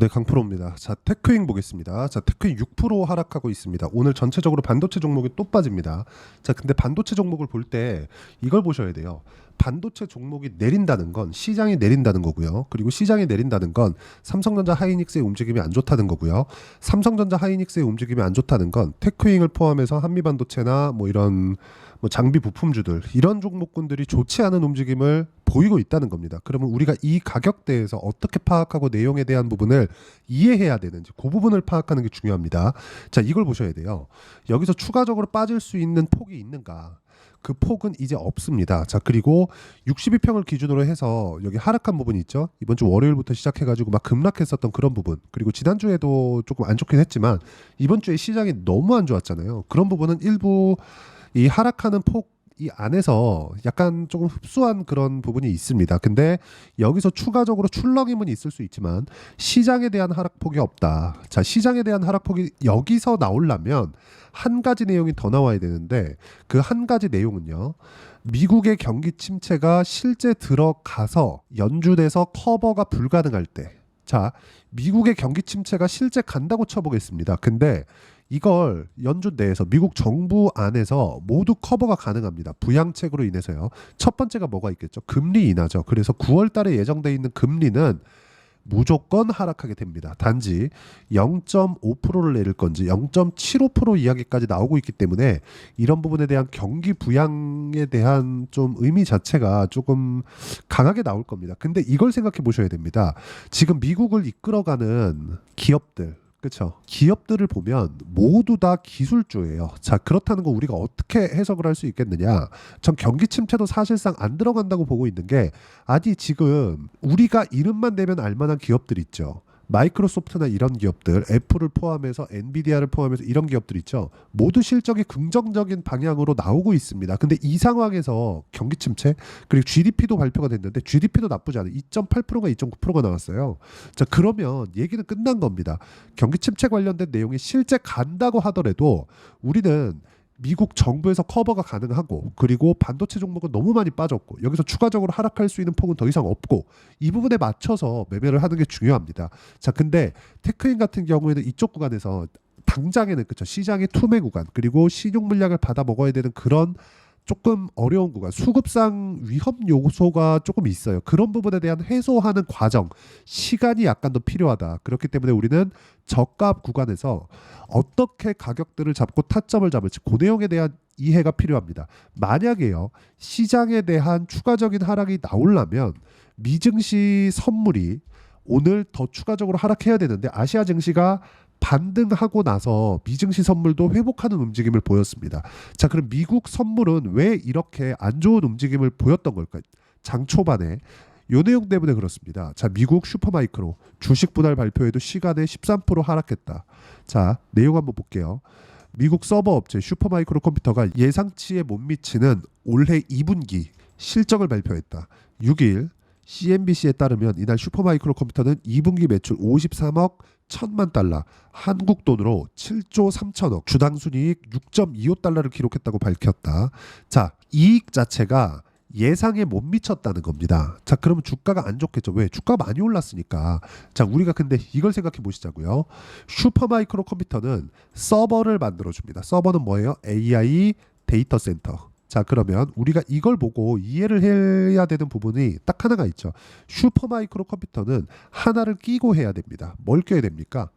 네, 강프로입니다. 자, 테크윙 보겠습니다. 자, 테크윙 6% 하락하고 있습니다. 오늘 전체적으로 반도체 종목이 또 빠집니다. 자, 근데 반도체 종목을 볼 때 이걸 보셔야 돼요. 반도체 종목이 내린다는 건 시장이 내린다는 거고요. 그리고 시장이 내린다는 건 삼성전자 하이닉스의 움직임이 안 좋다는 거고요. 삼성전자 하이닉스의 움직임이 안 좋다는 건 테크윙을 포함해서 한미반도체나 뭐 이런 뭐 장비 부품주들 이런 종목군들이 좋지 않은 움직임을 보이고 있다는 겁니다. 그러면 우리가 이 가격대에서 어떻게 파악하고 내용에 대한 부분을 이해해야 되는지 그 부분을 파악하는 게 중요합니다. 자, 이걸 보셔야 돼요. 여기서 추가적으로 빠질 수 있는 폭이 있는가? 그 폭은 이제 없습니다. 자, 그리고 62평을 기준으로 해서 여기 하락한 부분이 있죠. 이번 주 월요일부터 시작해가지고 막 급락했었던 그런 부분. 그리고 지난주에도 조금 안 좋긴 했지만 이번 주에 시장이 너무 안 좋았잖아요. 그런 부분은 일부 이 하락하는 폭 이 안에서 약간 조금 흡수한 그런 부분이 있습니다. 근데 여기서 추가적으로 출렁임은 있을 수 있지만 시장에 대한 하락폭이 없다. 자, 시장에 대한 하락폭이 여기서 나오려면 한 가지 내용이 더 나와야 되는데 그 한 가지 내용은요. 미국의 경기 침체가 실제 들어가서 연준에서 커버가 불가능할 때. 자, 미국의 경기 침체가 실제 간다고 쳐보겠습니다. 근데 이걸 연준 내에서 미국 정부 안에서 모두 커버가 가능합니다. 부양책으로 인해서요. 첫 번째가 뭐가 있겠죠? 금리 인하죠. 그래서 9월 달에 예정돼 있는 금리는 무조건 하락하게 됩니다. 단지 0.5%를 내릴 건지 0.75% 이야기까지 나오고 있기 때문에 이런 부분에 대한 경기 부양에 대한 좀 의미 자체가 조금 강하게 나올 겁니다. 근데 이걸 생각해 보셔야 됩니다. 지금 미국을 이끌어가는 기업들 그렇죠. 기업들을 보면 모두 다 기술주예요. 자, 그렇다는 거 우리가 어떻게 해석을 할 수 있겠느냐? 전 경기 침체도 사실상 안 들어간다고 보고 있는 게 아니 지금 우리가 이름만 대면 알만한 기업들 있죠. 마이크로소프트나 이런 기업들, 애플을 포함해서 엔비디아를 포함해서 이런 기업들 있죠. 모두 실적이 긍정적인 방향으로 나오고 있습니다. 근데 이 상황에서 경기 침체 그리고 GDP도 발표가 됐는데 GDP도 나쁘지 않아요. 2.8%가 2.9%가 나왔어요. 자, 그러면 얘기는 끝난 겁니다. 경기 침체 관련된 내용이 실제 간다고 하더라도 우리는 미국 정부에서 커버가 가능하고 그리고 반도체 종목은 너무 많이 빠졌고 여기서 추가적으로 하락할 수 있는 폭은 더 이상 없고 이 부분에 맞춰서 매매를 하는 게 중요합니다. 자, 근데 테크인 같은 경우에는 이쪽 구간에서 당장에는 그쵸 시장의 투매 구간 그리고 신용 물량을 받아 먹어야 되는 그런 조금 어려운 구간, 수급상 위험 요소가 조금 있어요. 그런 부분에 대한 해소하는 과정, 시간이 약간 더 필요하다. 그렇기 때문에 우리는 저가 구간에서 어떻게 가격들을 잡고 타점을 잡을지 그 내용에 대한 이해가 필요합니다. 만약에요, 시장에 대한 추가적인 하락이 나오려면 미증시 선물이 오늘 더 추가적으로 하락해야 되는데 아시아 증시가 반등하고 나서 미증시 선물도 회복하는 움직임을 보였습니다. 자, 그럼 미국 선물은 왜 이렇게 안 좋은 움직임을 보였던 걸까요? 장 초반에 요 내용 때문에 그렇습니다. 자, 미국 슈퍼마이크로 주식 분할 발표에도 시간에 13% 하락했다. 자, 내용 한번 볼게요. 미국 서버 업체 슈퍼마이크로 컴퓨터가 예상치에 못 미치는 올해 2분기 실적을 발표했다. 6일 CNBC에 따르면 이날 슈퍼마이크로 컴퓨터는 2분기 매출 53억 1천만 달러, 한국 돈으로 7조 3천억, 주당 순이익 6.25달러를 기록했다고 밝혔다. 자, 이익 자체가 예상에 못 미쳤다는 겁니다. 자, 그러면 주가가 안 좋겠죠. 왜? 주가가 많이 올랐으니까. 자, 우리가 근데 이걸 생각해 보시자고요. 슈퍼마이크로 컴퓨터는 서버를 만들어 줍니다. 서버는 뭐예요? AI 데이터 센터. 자, 그러면 우리가 이걸 보고 이해를 해야 되는 부분이 딱 하나가 있죠. 슈퍼마이크로 컴퓨터는 하나를 끼고 해야 됩니다. 뭘 껴야 됩니까?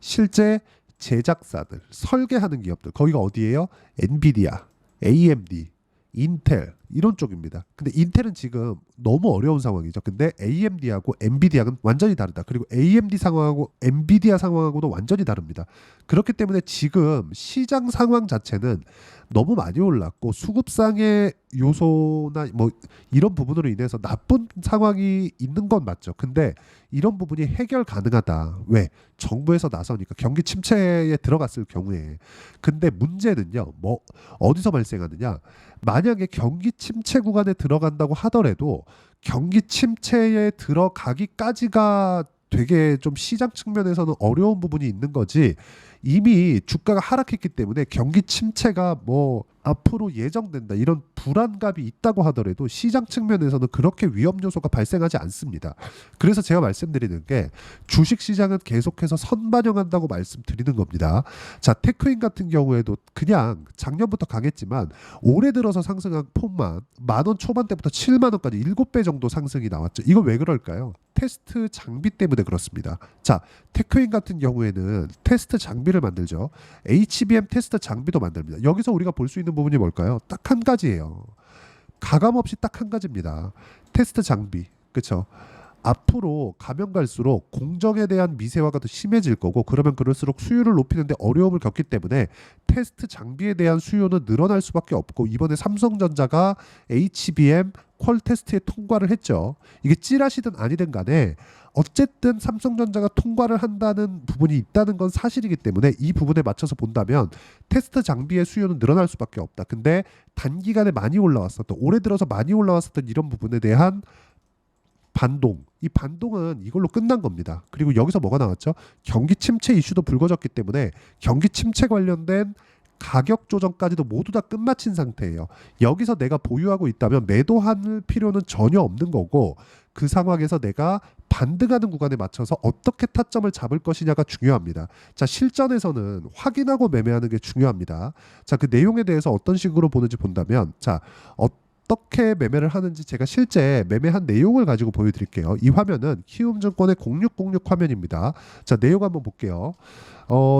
실제 제작사들, 설계하는 기업들. 거기가 어디예요? 엔비디아, AMD, 인텔 이런 쪽입니다. 근데 인텔은 지금 너무 어려운 상황이죠. 근데 AMD하고 엔비디아는 완전히 다르다. 그리고 AMD 상황하고 엔비디아 상황하고도 완전히 다릅니다. 그렇기 때문에 지금 시장 상황 자체는 너무 많이 올랐고 수급상의 요소나 뭐 이런 부분으로 인해서 나쁜 상황이 있는 건 맞죠. 근데 이런 부분이 해결 가능하다. 왜? 정부에서 나서니까 경기 침체에 들어갔을 경우에. 근데 문제는요. 뭐 어디서 발생하느냐? 만약에 경기 침체 구간에 들어간다고 하더라도 경기 침체에 들어가기까지가 되게 좀 시장 측면에서는 어려운 부분이 있는 거지. 이미 주가가 하락했기 때문에 경기 침체가 뭐 앞으로 예정된다 이런 불안감이 있다고 하더라도 시장 측면에서는 그렇게 위험 요소가 발생하지 않습니다. 그래서 제가 말씀드리는 게 주식 시장은 계속해서 선반영한다고 말씀드리는 겁니다. 자, 테크인 같은 경우에도 그냥 작년부터 강했지만 올해 들어서 상승한 폭만 10,000원 초반대부터 70,000원까지 7배 정도 상승이 나왔죠. 이거 왜 그럴까요? 테스트 장비 때문에 그렇습니다. 자, 테크인 같은 경우에는 테스트 장비를 만들죠. HBM 테스트 장비도 만듭니다. 여기서 우리가 볼 수 있는 부분이 뭘까요? 딱 한 가지예요. 가감 없이 딱 한 가지입니다. 테스트 장비. 그렇죠? 앞으로 가면 갈수록 공정에 대한 미세화가 더 심해질 거고, 그러면 그럴수록 수요를 높이는데 어려움을 겪기 때문에 테스트 장비에 대한 수요는 늘어날 수밖에 없고, 이번에 삼성전자가 HBM 퀄 테스트에 통과를 했죠. 이게 찌라시든 아니든 간에 어쨌든 삼성전자가 통과를 한다는 부분이 있다는 건 사실이기 때문에 이 부분에 맞춰서 본다면 테스트 장비의 수요는 늘어날 수밖에 없다. 근데 단기간에 많이 올라왔었던, 올해 들어서 많이 올라왔었던 이런 부분에 대한 반동, 이 반동은 이걸로 끝난 겁니다. 그리고 여기서 뭐가 나왔죠? 경기 침체 이슈도 불거졌기 때문에 경기 침체 관련된 가격 조정까지도 모두 다 끝마친 상태예요. 여기서 내가 보유하고 있다면 매도할 필요는 전혀 없는 거고, 그 상황에서 내가 반등하는 구간에 맞춰서 어떻게 타점을 잡을 것이냐가 중요합니다. 자, 실전에서는 확인하고 매매하는 게 중요합니다. 자, 그 내용에 대해서 어떤 식으로 보는지 본다면, 자, 어떻게 매매를 하는지 제가 실제 매매한 내용을 가지고 보여드릴게요. 이 화면은 키움증권의 0606 화면입니다. 자, 내용 한번 볼게요.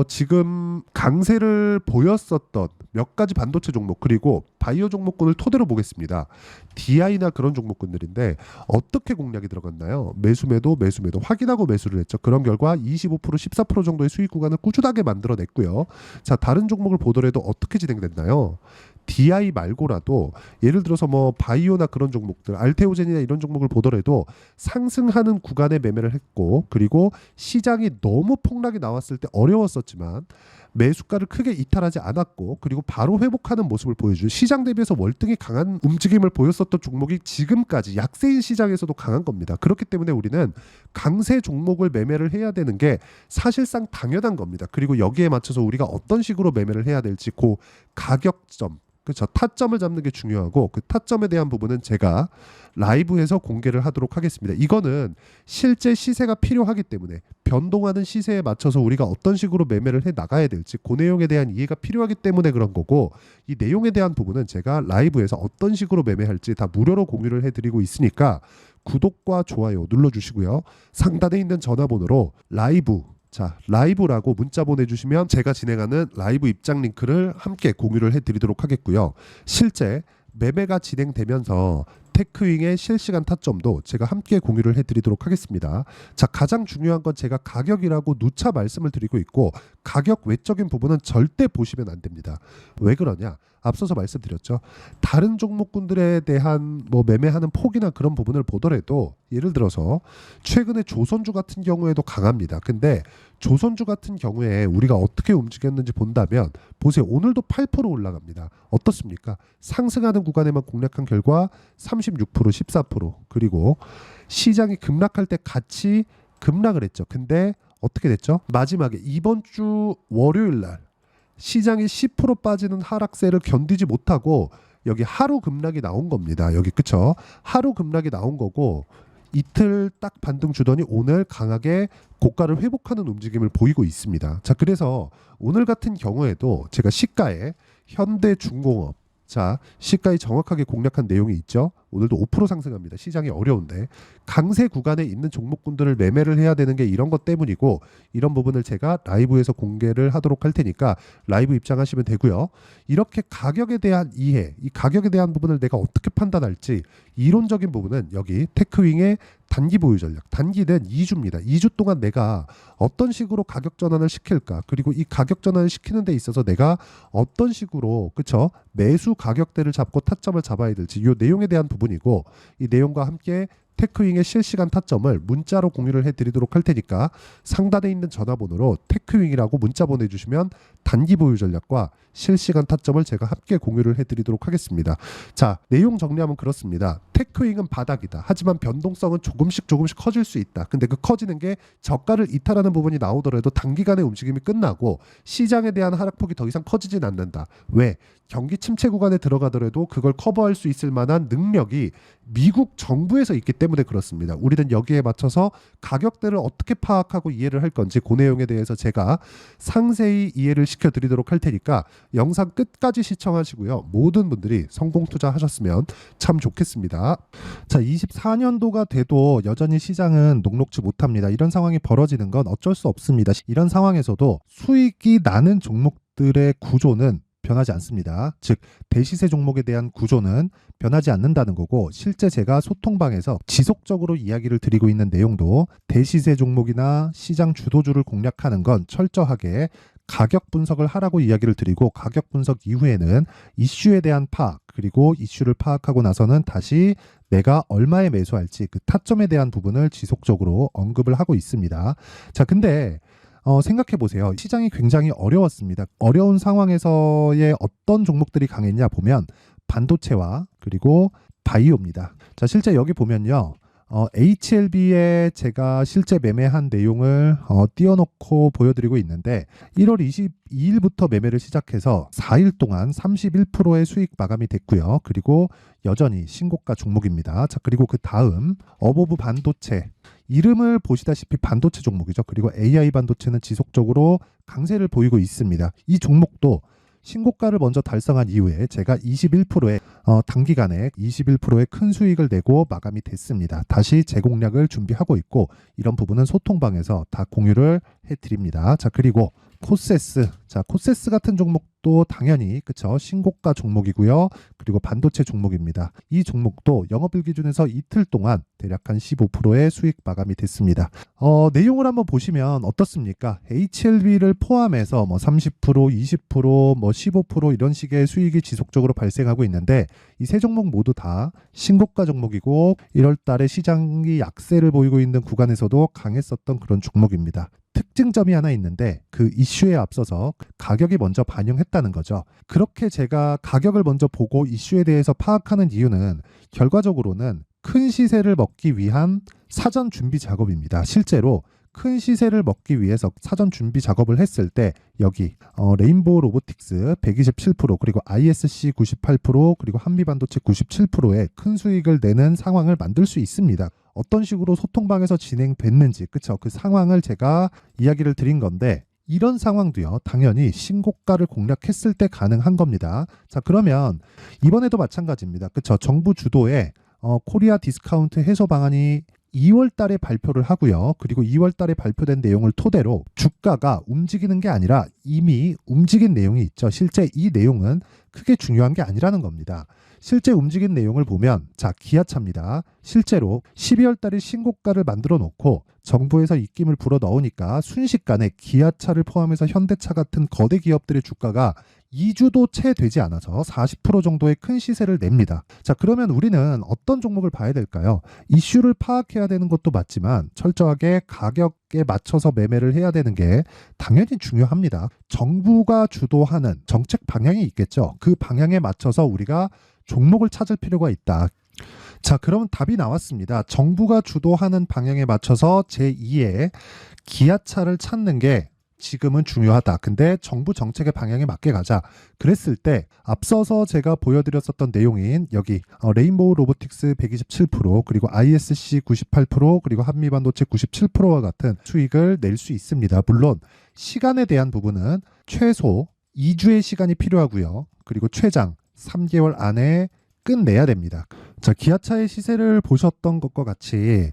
지금 강세를 보였었던 몇 가지 반도체 종목, 그리고 바이오 종목군을 토대로 보겠습니다. DI나 그런 종목군들인데 어떻게 공략이 들어갔나요? 매수매도 확인하고 매수를 했죠. 그런 결과 25% 14% 정도의 수익 구간을 꾸준하게 만들어냈고요. 자, 다른 종목을 보더라도 어떻게 진행됐나요? DI 말고라도 예를 들어서 뭐 바이오나 그런 종목들, 알테오젠이나 이런 종목을 보더라도 상승하는 구간에 매매를 했고, 그리고 시장이 너무 폭락이 나왔을 때 어려웠었지만 매수가를 크게 이탈하지 않았고, 그리고 바로 회복하는 모습을 보여준, 시장 대비해서 월등히 강한 움직임을 보였었던 종목이 지금까지 약세인 시장에서도 강한 겁니다. 그렇기 때문에 우리는 강세 종목을 매매를 해야 되는 게 사실상 당연한 겁니다. 그리고 여기에 맞춰서 우리가 어떤 식으로 매매를 해야 될지, 그 가격점, 그렇죠, 타점을 잡는 게 중요하고, 그 타점에 대한 부분은 제가 라이브에서 공개를 하도록 하겠습니다. 이거는 실제 시세가 필요하기 때문에 변동하는 시세에 맞춰서 우리가 어떤 식으로 매매를 해 나가야 될지, 그 내용에 대한 이해가 필요하기 때문에 그런 거고, 이 내용에 대한 부분은 제가 라이브에서 어떤 식으로 매매할지 다 무료로 공유를 해드리고 있으니까 구독과 좋아요 눌러주시고요. 상단에 있는 전화번호로 라이브라고 문자 보내주시면 제가 진행하는 라이브 입장 링크를 함께 공유를 해드리도록 하겠고요. 실제 매매가 진행되면서 테크윙의 실시간 타점도 제가 함께 공유를 해드리도록 하겠습니다. 자, 가장 중요한 건 제가 가격이라고 누차 말씀을 드리고 있고, 가격 외적인 부분은 절대 보시면 안 됩니다. 왜 그러냐? 앞서서 말씀드렸죠. 다른 종목군들에 대한 뭐 매매하는 폭이나 그런 부분을 보더라도, 예를 들어서 최근에 조선주 같은 경우에도 강합니다. 근데 조선주 같은 경우에 우리가 어떻게 움직였는지 본다면 보세요. 오늘도 8% 올라갑니다. 어떻습니까? 상승하는 구간에만 공략한 결과 36%, 14%, 그리고 시장이 급락할 때 같이 급락을 했죠. 근데 어떻게 됐죠? 마지막에 이번 주 월요일 날 시장이 10% 빠지는 하락세를 견디지 못하고 여기 하루 급락이 나온 겁니다. 여기 그쵸? 하루 급락이 나온 거고, 이틀 딱 반등 주더니 오늘 강하게 고가를 회복하는 움직임을 보이고 있습니다. 자, 그래서 오늘 같은 경우에도 제가 시가에 현대중공업, 자, 시가에 정확하게 공략한 내용이 있죠. 오늘도 5% 상승합니다. 시장이 어려운데 강세 구간에 있는 종목군들을 매매를 해야 되는 게 이런 것 때문이고, 이런 부분을 제가 라이브에서 공개를 하도록 할 테니까 라이브 입장하시면 되고요. 이렇게 가격에 대한 이해, 이 가격에 대한 부분을 내가 어떻게 판단할지, 이론적인 부분은 여기 테크윙의 단기 보유 전략, 단기는 2주입니다. 2주 동안 내가 어떤 식으로 가격 전환을 시킬까, 그리고 이 가격 전환을 시키는 데 있어서 내가 어떤 식으로, 그쵸, 매수 가격대를 잡고 타점을 잡아야 될지, 이 내용에 대한 부분이고, 이 내용과 함께 테크윙의 실시간 타점을 문자로 공유를 해드리도록 할 테니까 상단에 있는 전화번호로 테크윙이라고 문자 보내주시면 단기 보유 전략과 실시간 타점을 제가 함께 공유를 해드리도록 하겠습니다. 자, 내용 정리하면 그렇습니다. 테크윙은 바닥이다. 하지만 변동성은 조금씩 커질 수 있다. 근데 그 커지는 게 저가를 이탈하는 부분이 나오더라도 단기간에 움직임이 끝나고 시장에 대한 하락폭이 더 이상 커지진 않는다. 왜? 경기 침체 구간에 들어가더라도 그걸 커버할 수 있을 만한 능력이 미국 정부에서 있기 때문에 그렇습니다. 우리는 여기에 맞춰서 가격대를 어떻게 파악하고 이해를 할 건지 그 내용에 대해서 제가 상세히 이해를 시켜드리도록 할 테니까 영상 끝까지 시청하시고요. 모든 분들이 성공 투자하셨으면 참 좋겠습니다. 자, 24년도가 돼도 여전히 시장은 녹록지 못합니다. 이런 상황이 벌어지는 건 어쩔 수 없습니다. 이런 상황에서도 수익이 나는 종목들의 구조는 변하지 않습니다. 즉 대시세 종목에 대한 구조는 변하지 않는다는 거고, 실제 제가 소통방에서 지속적으로 이야기를 드리고 있는 내용도 대시세 종목이나 시장 주도주를 공략하는 건 철저하게 가격 분석을 하라고 이야기를 드리고, 가격 분석 이후에는 이슈에 대한 파악, 그리고 이슈를 파악하고 나서는 다시 내가 얼마에 매수할지 그 타점에 대한 부분을 지속적으로 언급을 하고 있습니다. 자, 근데 생각해 보세요. 시장이 굉장히 어려웠습니다. 어려운 상황에서의 어떤 종목들이 강했냐 보면 반도체와 그리고 바이오입니다. 자, 실제 여기 보면요. HLB에 제가 실제 매매한 내용을 띄워놓고 보여드리고 있는데 1월 22일부터 매매를 시작해서 4일 동안 31%의 수익 마감이 됐고요. 그리고 여전히 신고가 종목입니다. 자, 그리고 그 다음 어보브 반도체, 이름을 보시다시피 반도체 종목이죠. 그리고 AI 반도체는 지속적으로 강세를 보이고 있습니다. 이 종목도 신고가를 먼저 달성한 이후에 제가 21%의 단기간에 21%의 큰 수익을 내고 마감이 됐습니다. 다시 재공략을 준비하고 있고, 이런 부분은 소통방에서 다 공유를 해드립니다. 자, 그리고 코세스. 자, 코세스 같은 종목도 당연히 그쵸, 신고가 종목이고요. 그리고 반도체 종목입니다. 이 종목도 영업일 기준에서 이틀 동안 대략 한 15%의 수익 마감이 됐습니다. 내용을 한번 보시면 어떻습니까? HLB를 포함해서 뭐 30%, 20%, 뭐 15% 이런 식의 수익이 지속적으로 발생하고 있는데, 이 세 종목 모두 다 신고가 종목이고 1월 달에 시장이 약세를 보이고 있는 구간에서도 강했었던 그런 종목입니다. 특징점이 하나 있는데 그 이슈에 앞서서 가격이 먼저 반영했다는 거죠. 그렇게 제가 가격을 먼저 보고 이슈에 대해서 파악하는 이유는 결과적으로는 큰 시세를 먹기 위한 사전 준비 작업입니다. 실제로 큰 시세를 먹기 위해서 사전 준비 작업을 했을 때 여기 레인보우 로보틱스 127%, 그리고 ISC 98%, 그리고 한미반도체 97%의 큰 수익을 내는 상황을 만들 수 있습니다. 어떤 식으로 소통방에서 진행됐는지, 그쵸? 그 상황을 제가 이야기를 드린 건데, 이런 상황도요, 당연히 신고가를 공략했을 때 가능한 겁니다. 자, 그러면 이번에도 마찬가지입니다. 그쵸? 정부 주도의 코리아 디스카운트 해소 방안이 2월 달에 발표를 하고요. 그리고 2월 달에 발표된 내용을 토대로 주가가 움직이는 게 아니라 이미 움직인 내용이 있죠. 실제 이 내용은 크게 중요한 게 아니라는 겁니다. 실제 움직인 내용을 보면, 자, 기아차입니다. 실제로 12월 달에 신고가를 만들어 놓고 정부에서 입김을 불어 넣으니까 순식간에 기아차를 포함해서 현대차 같은 거대 기업들의 주가가 2주도 채 되지 않아서 40% 정도의 큰 시세를 냅니다. 자, 그러면 우리는 어떤 종목을 봐야 될까요? 이슈를 파악해야 되는 것도 맞지만 철저하게 가격에 맞춰서 매매를 해야 되는 게 당연히 중요합니다. 정부가 주도하는 정책 방향이 있겠죠. 그 방향에 맞춰서 우리가 종목을 찾을 필요가 있다. 자, 그럼 답이 나왔습니다. 정부가 주도하는 방향에 맞춰서 제2의 기아차를 찾는 게 지금은 중요하다. 근데 정부 정책의 방향에 맞게 가자. 그랬을 때 앞서서 제가 보여드렸었던 내용인 여기 레인보우 로보틱스 127%, 그리고 ISC 98%, 그리고 한미반도체 97%와 같은 수익을 낼 수 있습니다. 물론 시간에 대한 부분은 최소 2주의 시간이 필요하고요. 그리고 최장 3개월 안에 끝내야 됩니다. 자, 기아차의 시세를 보셨던 것과 같이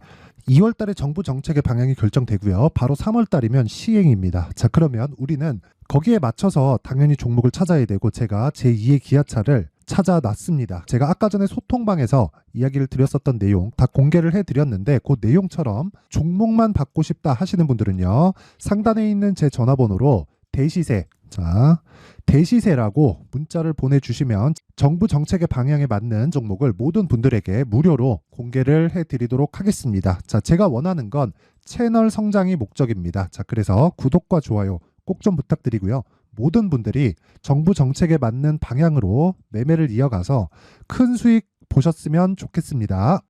2월 달에 정부 정책의 방향이 결정되고요. 바로 3월 달이면 시행입니다. 자, 그러면 우리는 거기에 맞춰서 당연히 종목을 찾아야 되고, 제가 제2의 기아차를 찾아놨습니다. 제가 아까 전에 소통방에서 이야기를 드렸었던 내용 다 공개를 해드렸는데, 그 내용처럼 종목만 받고 싶다 하시는 분들은요, 상단에 있는 제 전화번호로 대시세. 자, 대시세라고 문자를 보내주시면 정부 정책의 방향에 맞는 종목을 모든 분들에게 무료로 공개를 해드리도록 하겠습니다. 자, 제가 원하는 건 채널 성장이 목적입니다. 자, 그래서 구독과 좋아요 꼭 좀 부탁드리고요. 모든 분들이 정부 정책에 맞는 방향으로 매매를 이어가서 큰 수익 보셨으면 좋겠습니다.